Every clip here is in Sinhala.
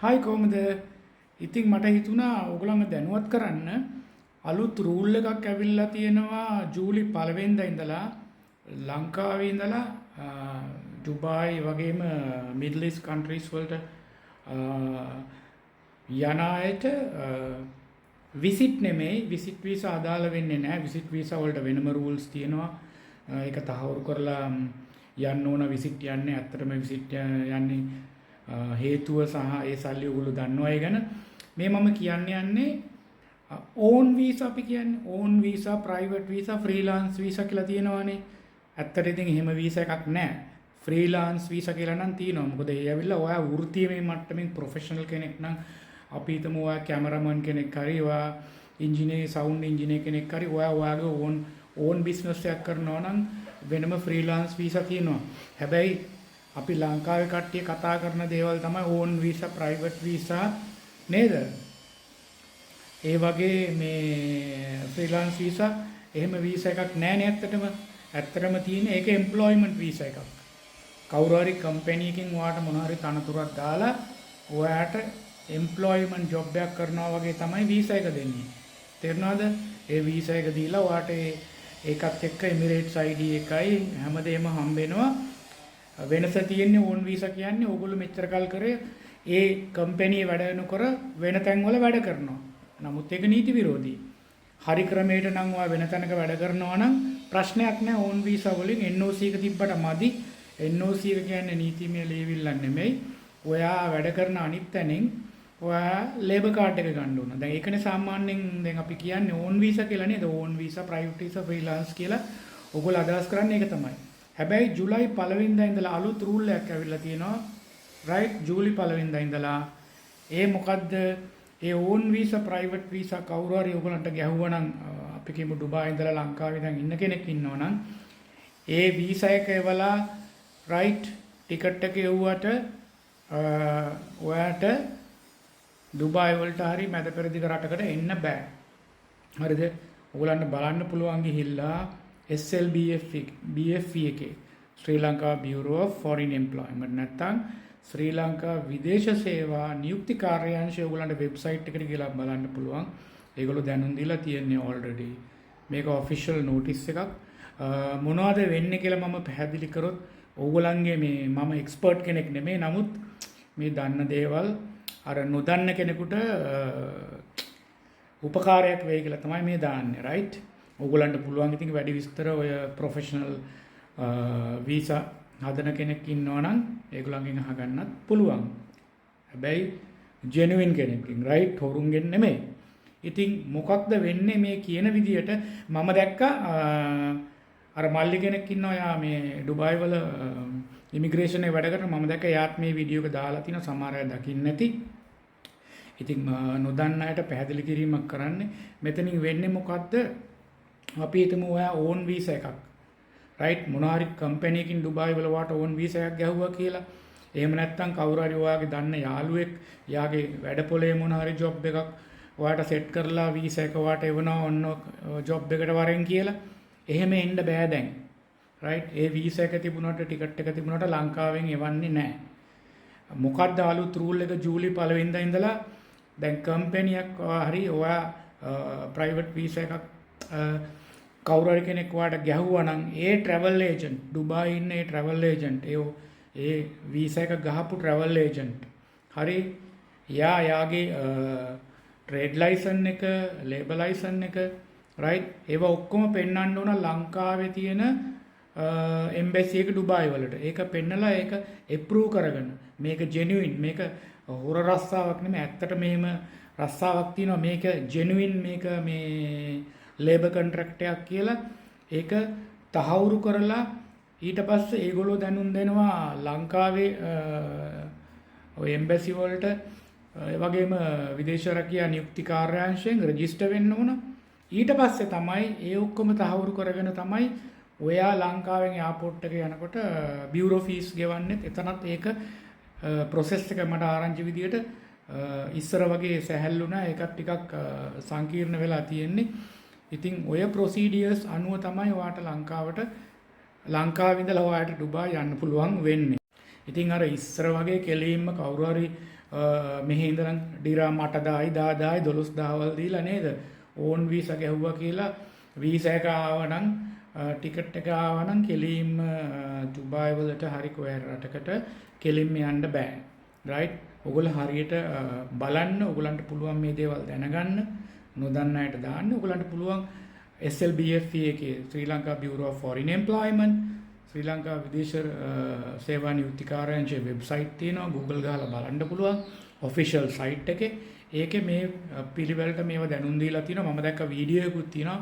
හායි කොහමද? ඉතින් මට හිතුණා ඔයගොල්ලන්ව දැනුවත් කරන්න අලුත් රූල් එකක් ඇවිල්ලා තියෙනවා ජූලි 1 වෙනිදා ඉඳලා ලංකාවේ ඉඳලා ඩුබායි වගේම මිඩල් ඊස්ට් කන්ට්‍රීස් වලට යන අයට විසිට් නෙමෙයි විසිට් වීසා අදාළ වෙන්නේ නැහැ. විසිට් වීසා වලට වෙනම රූල්ස් තියෙනවා. ඒක තහවුරු කරලා යන්න ඕන විසිට් යන්නේ. ඇත්තටම විසිට් යන්නේ හේතුව සහ ඒ සල්ලි ඔයගොල්ලෝ දන්නවා ඒ ගැන. මේ මම යන්නේ ඕන් වීසා අපි කියන්නේ ඕන් visa, private visa, freelance visa කියලා තියෙනවානේ. ඇත්තට ඉතින් එහෙම වීසා එකක් නැහැ. ෆ්‍රීලාන්ස් වීසා කියලා නම් තියෙනවා. මොකද ඒ ඇවිල්ලා ඔයා වෘත්තීය මට්ටමින් ප්‍රොෆෙෂනල් කෙනෙක් නම් අපි හිතමු ඔයා කැමරාමන් කෙනෙක් හරි, ඔයා ඉංජිනේර් සවුන්ඩ් ඉංජිනේර් කෙනෙක් හරි, ඔයාගේ ඕන් බිස්නස් එකක් කරනවා නම් වෙනම ෆ්‍රීලාන්ස් වීසා තියෙනවා. හැබැයි අපි ලංකාවේ කට්ටිය කතා කරන දේවල් තමයි ඕන් වීසා, ප්‍රයිවට් වීසා නේද? ඒ වගේ මේ ෆ්‍රීලාන්ස් වීසා එහෙම වීසා එකක් නැහැ නේ ඇත්තටම. ඇත්තටම තියෙන්නේ ඒක එම්ප්ලොයිමන්ට් වීසා එකක්. කවුරු හරි කම්පැනි එකකින් ඔයාට මොන හරි තනතුරක් දාලා ඔයාට එම්ප්ලොයිමන්ට් ජොබ් එකක් කරනවා වගේ තමයි වීසා එක දෙන්නේ. තේරුණාද? ඒ වීසා එක දීලා ඔයාට ඒකත් එක්ක එමිරේට්ස් ID එකයි හැමදේම හම්බ වෙනවා. වෙනස තියෙන්නේ ඕන් වීසා කියන්නේ ඕගොල්ලෝ මෙච්චර කල් කරේ ඒ කම්පැනි වැඩ වෙනකොට වෙන තැන්වල වැඩ කරනවා. නමුත් ඒක නීති විරෝධී. හරි ක්‍රමයට නම් ඔයා වෙන තැනක වැඩ කරනවා නම් ප්‍රශ්නයක් නැහැ. ඕන් වීසා වලින් NOC එක තිබ්බට මදි. NOC එක කියන්නේ නීතිමය ලේවිල්ලක් නෙමෙයි. ඔයා වැඩ කරන අනිත් තැනින් ඔයා ලේබර් කාඩ් එක ගන්න ඕන. දැන් ඒකනේ සාමාන්‍යයෙන් දැන් අපි කියන්නේ ඕන් වීසා කියලා නේද? ඕන් වීසා, ප්‍රයිවට් වීසා, ෆ්‍රීලාන්ස් කියලා ඔයගොල්ලෝ අදහස් කරන්නේ ඒක තමයි. හැබැයි ජූලයි 1 වෙනිදා ඉඳලා අලුත් රූල් එකක් ඇවිල්ලා තියෙනවා. රයිට්? ජූලි 1 වෙනිදා ඉඳලා ඒ මොකද්ද? ඒ ඕන් වීසා, ප්‍රයිවට් වීසා කවුරු හරි ඔයගොල්ලන්ට ගැහුවා නම් අපි කියමු ඩුබායි ඉඳලා ලංකාවේ දැන් ඉන්න කෙනෙක් ඉන්නවා නම් ඒ වීසා එක එවලා රයිට් ටිකට් එක එව්වට ඔයාට ඩුබායි වලට හරි මැද පෙරදිග රටකට එන්න බෑ. හරිද? ඔයගොල්ලන්ට බලන්න පුළුවන් ගිහිල්ලා SLBF එකේ ශ්‍රී Lanka Bureau of Foreign Employment නැත්නම් ශ්‍රී ලංකා විදේශ සේවා නියුක්ති කාර්යාංශය ඔයගොල්ලන්ට වෙබ්සයිට් එකට ගිහලා බලන්න පුළුවන්. ඒගොල්ලෝ දැනුම් දීලා තියෙන්නේ already. මේක official notice එකක්. මොනවද වෙන්නේ කියලා මම පැහැදිලි කරොත් ඕගොල්ලන්ගේ මේ මම එක්ස්පර්ට් කෙනෙක් නෙමෙයි. නමුත් මේ දන්න දේවල් අර නොදන්න කෙනෙකුට උපකාරයක් වෙයි කියලා තමයි මේ දාන්නේ. රයිට්? ඕගොල්ලන්ට පුළුවන් ඉතින් වැඩි විස්තර ඔය ප්‍රොෆෙෂනල් වීසා හදන කෙනෙක් ඉන්නවා නම් ඒගොල්ලන්ගෙන් අහගන්නත් පුළුවන්. හැබැයි ජෙනුයින් කෙනෙක්ගෙන් රයිට්? හොරුන්ගෙන් නෙමෙයි. ඉතින් මොකක්ද වෙන්නේ මේ කියන විදියට මම දැක්කා අර මල්ලි කෙනෙක් ඉන්නවා යා මේ ඩුබායි වල ඉමිග්‍රේෂන් එකේ වැඩ කරන මම දැක්ක යාත් මේ වීඩියෝ එක දාලා තිනවා සමහර අය දකින්න නැති. ඉතින් නොදන්න අයට පැහැදිලි කිරීමක් කරන්නේ මෙතනින් වෙන්නේ මොකද්ද? අපි හිතමු ඔයා ඕන් වීසා එකක් රයිට් මොනාරි කම්පැනි එකකින් ඩුබායි වල වාට ඕන් වීසා එකක් ගැහුවා කියලා. එහෙම නැත්නම් කවුරු හරි ඔයාගේ දන්න යාළුවෙක් යාගේ වැඩපොලේ මොනාරි ජොබ් එකක් ඔයාට සෙට් කරලා වීසා එක වාට එවනවා ඔන්න ජොබ් එකට වරෙන් කියලා. එහෙම එන්න බෑ දැන්. රයිට්? ඒ වීසා එක තිබුණාට ටිකට් එක තිබුණාට ලංකාවෙන් එවන්නේ නැහැ. මොකක්ද අලුත් රූල් එක ජූලි 1 වෙනිදා ඉඳලා දැන් කම්පැනියක් හරි ඔයා ප්‍රයිවට් වීසා එකක් කවුරු හරි කෙනෙක් ඔයාට ගැහුවා නම් ඒ ට්‍රැවල් ඒජන්ට් ඩුබායි ඉන්න ඒ ට්‍රැවල් ඒජන්ට් ඒ වීසා එක ගහපු ට්‍රැවල් ඒජන්ට් හරි යාගේ ට්‍රේඩ් ලයිසන් එක ලේබර් ලයිසන් එක රයිට් ඒවා ඔක්කොම පෙන්වන්න ඕන ලංකාවේ තියෙන එම්බැසි එක ඩුබායි වලට. ඒක පෙන්නලා ඒක අප්‍රූව් කරගන්න. මේක ජෙනුයින් මේක හොර රස්සාවක් නෙමෙයි. ඇත්තට මෙහෙම රස්සාවක් තියෙනවා. මේක ජෙනුයින් මේක මේ ලේබර් කොන්ට්‍රැක්ට් එකක් කියලා ඒක තහවුරු කරලා ඊට පස්සේ ඒගොල්ලෝ දැනුම් දෙනවා ලංකාවේ ඔය එම්බැසි වලට ඒ වගේම විදේශ රැකියා නියුක්ති කාර්යාංශයෙන් රෙජිස්ටර් වෙන්න ඕන. ඊට පස්සේ තමයි ඒ ඔක්කොම තහවුරු කරගෙන තමයි ඔයා ලංකාවෙන් එයාපෝට් එක යනකොට බියුරෝ ෆීස් ගෙවන්නේ. එතනත් ඒක ප්‍රොසෙස් එක මට ආරංචි විදියට ඉස්සර වගේ සැහැල්ලු නෑ. ඒකත් ටිකක් සංකීර්ණ වෙලා තියෙන්නේ. ඉතින් ඔය ප්‍රොසීඩියර්ස් අනුව තමයි ඔයාට ලංකාවේ ඉඳලා ඔයාට ඩුබායි යන්න පුළුවන් වෙන්නේ. ඉතින් අර ඉස්සර වගේ කෙලින්ම කවුරු හරි මෙහි ඉඳන් ඩිරාම් 8,000යි 10,000යි 12,000 දීලා නේද ඕන් වීසා ගැහුවා කියලා වීසා එක ආවනම් ටිකට් එක ආවනම් කෙලින්ම ඩුබායි වලට හරි කොහේ රටකට කෙලින්ම යන්න බෑ රයිට් ඔයගොල්ලෝ හරියට බලන්න ඔයගොල්ලන්ට පුළුවන් මේ දේවල් දැනගන්න නොදන්න අයට දාන්න ඔයගොල්ලන්ට පුළුවන් SLBFE එකේ ශ්‍රී Lanka Bureau of Foreign Employment ශ්‍රී ලංකා විදේශ සේවා නියුක්තිකාරයන්ගේ වෙබ්සයිට් තියෙනවා Google ගහලා බලන්න පුළුවන් official site එකේ ඒකේ මේ පිළිවෙලට මේව දැනුම් දීලා තියෙනවා මම දැක්ක වීඩියෝ එකකුත් තියෙනවා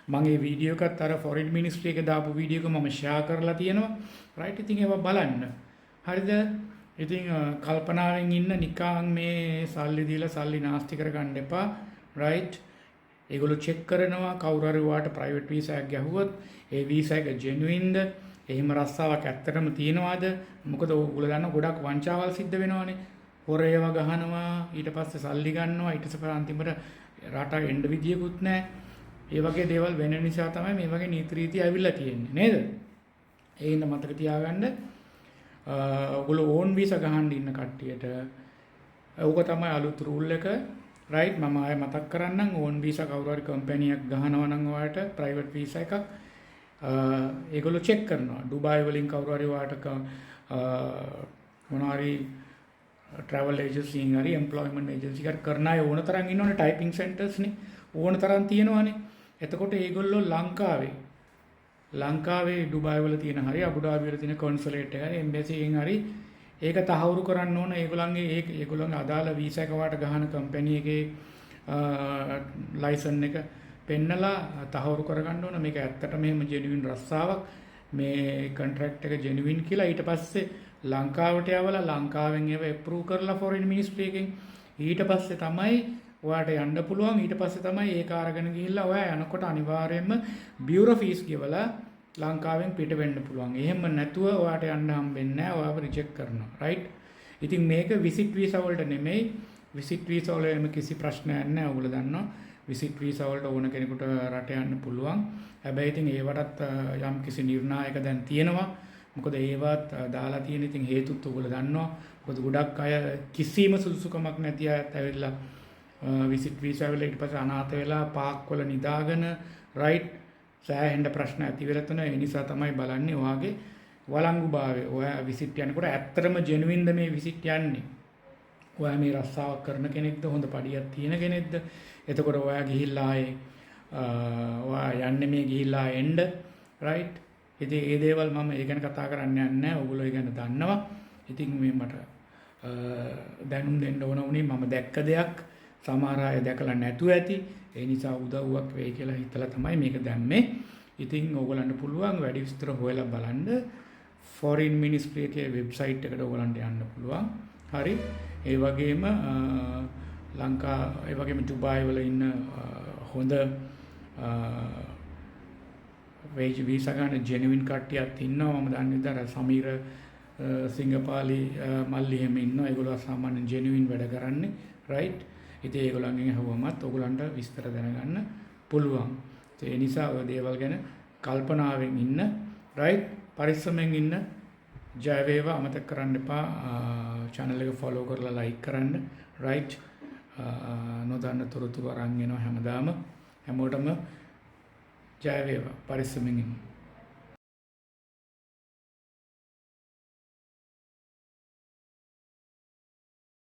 මම ඒ වීඩියෝ එකත් අර foreign ministry එකේ දාපු වීඩියෝ එක මම share කරලා තියෙනවා right ඉතින් ඒවා බලන්න හරිද ඉතින් කල්පනාවෙන් ඉන්න නිකන් මේ සල්ලි දීලා සල්ලි නාස්ති කරගන්න එපා right ඒගොල්ලෝ check කරනවා කවුරු හරි වාට private visa එකක් ගැහුවොත් ඒ visa එක genuine ද එහෙම රස්සාවක් ඇත්තටම තියෙනවද මොකද ඔයගොල්ලෝ දන්න ගොඩක් වංචාවල් සිද්ධ වෙනවානේ හොරේව ගහනවා ඊට පස්සේ සල්ලි ගන්නවා ඊට පස්සේ අන්තිමට රටට එන්න විදියකුත් නැහැ ඒ වගේ දේවල් වෙන නිසා තමයි මේ වගේ නීති රීති ඇවිල්ලා තියෙන්නේ නේද ඒ ඉන්න මතක තියාගන්න ඔයගොල්ලෝ ඕන් වීසා ගහන්න ඉන්න කට්ටියට ඕක තමයි අලුත් රූල් එක රයිට් මම ආයෙ මතක් කරන්නම් ඕන් වීසා කවුරු හරි කම්පැනි එකක් ගහනවා නම් ඔයාලට ප්‍රයිවට් වීසා එකක් ඒගොල්ලෝ චෙක් කරනවා ඩුබායි වලින් කවුරු හරි ඔයාලට මොනවා හරි travel agency හරි employment agency එකක් කරන අය ඕන තරම් ඉන්නවනේ typing centers නේ ඕන තරම් තියෙනවානේ එතකොට ඒගොල්ලෝ ලංකාවේ ඩුබායි වල තියෙන හරි අබුඩාබි වල තියෙන consulate එක හරි embassy එකෙන් හරි ඒක තහවුරු කරන්න ඕන ඒගොල්ලන්ගේ අදාළ වීසා එක වාට ගහන කම්පැනි එකේ ලයිසන් එක පෙන්නලා තහවුරු කරගන්න ඕන මේක ඇත්තටම එහෙම ජෙනුයින් රස්සාවක් මේ කොන්ට්‍රැක්ට් එක ජෙනුයින් කියලා ඊට පස්සේ ලංකාවට යවලා ලංකාවෙන් ඒව අප්‍රූව් කරලා ෆොරින් මිනිස්ට්‍රි එකෙන් ඊට පස්සේ තමයි ඔයාට යන්න පුළුවන් ඊට පස්සේ තමයි ඒක අරගෙන ගිහිල්ලා ඔයා යනකොට අනිවාර්යයෙන්ම බියුරෝ ෆීස් ගෙවලා ලංකාවෙන් පිට වෙන්න පුළුවන්. එහෙම නැතුව ඔයාට යන්න හම්බෙන්නේ නැහැ. ඔයාව රිජෙක්ට් කරනවා. රයිට්? ඉතින් මේක විසිට් වීසා වලට නෙමෙයි. විසිට් වීසා වල එම කිසි ප්‍රශ්නයක් නැහැ. ඔයගොල්ලෝ දන්නවා. විසිට් වීසා වලට ඕන කෙනෙකුට රට යන්න පුළුවන්. හැබැයි ඉතින් ඒවටත් යම් කිසි නිර්ණායක දැන් තියෙනවා. මොකද ඒවත් දාලා තියෙන ඉතින් හේතුත් ඔයගොල්ලෝ දන්නවා. මොකද ගොඩක් අය කිසිම සුදුසුකමක් නැති අයත් ඇවිල්ලා විසිට් වීසා වල ඊට පස්සේ අනාථ වෙලා පාක් වල නිදාගෙන රයිට් සෑහෙන ප්‍රශ්න ඇති වෙලා තන ඒ නිසා තමයි බලන්නේ ඔයාගේ වළංගුභාවය. ඔයා විසිට් යනකොට ඇත්තටම ජෙනුයින්ද මේ විසිට් යන්නේ? ඔයා මේ රස්සාවක් කරන කෙනෙක්ද? හොඳ පඩියක් තියෙන කෙනෙක්ද? එතකොට ඔයා ගිහිල්ලා ඔයා යන්නේ මේ ගිහිල්ලා එන්න රයිට්? ඉතින් මේ දේවල් මම ඒ ගැන කතා කරන්න යන්නේ නැහැ. ඔයගොල්ලෝ ඒ ගැන දන්නවා. ඉතින් මේ මට දැනුම් දෙන්න ඕන උනේ මම දැක්ක දෙයක් සමහර අය දැකලා නැතුව ඇති. ඒ නිසා උදව්වක් වෙයි කියලා හිතලා තමයි මේක දැම්මේ. ඉතින් ඕගොල්ලන්ට පුළුවන් වැඩි විස්තර හොයලා බලන්න foreign ministry එකේ වෙබ්සයිට් එකට ඕගොල්ලන්ට යන්න පුළුවන්. හරි. ඒ වගේම ඒ වගේම ඩුබායි වල ඉන්න හොඳ වීසා ගන්න ජෙනුයින් කට්ටියක් ඉන්නවා. මම දන්නේ දර සමීර සිංගපාලි මල්ලි එහෙම ඉන්නවා. ඒගොල්ලෝ සාමාන්‍ය ජෙනුයින් වැඩ කරන්නේ. රයිට්? ඉතින් ඒගොල්ලන්ගෙන් අහුවමත් ඔයගොල්ලන්ට විස්තර දැනගන්න පුළුවන්. ඒ නිසා ඔය දේවල් ගැන කල්පනාවෙන් ඉන්න රයිට් පරිස්සමෙන් ඉන්න ජය වේවා අමතක කරන්න එපා channel එක follow කරලා like කරන්න රයිට් නොදන්න තොරතුරු අරන් එනවා හැමදාම හැමෝටම ජය වේවා පරිස්සමෙන් ඉන්න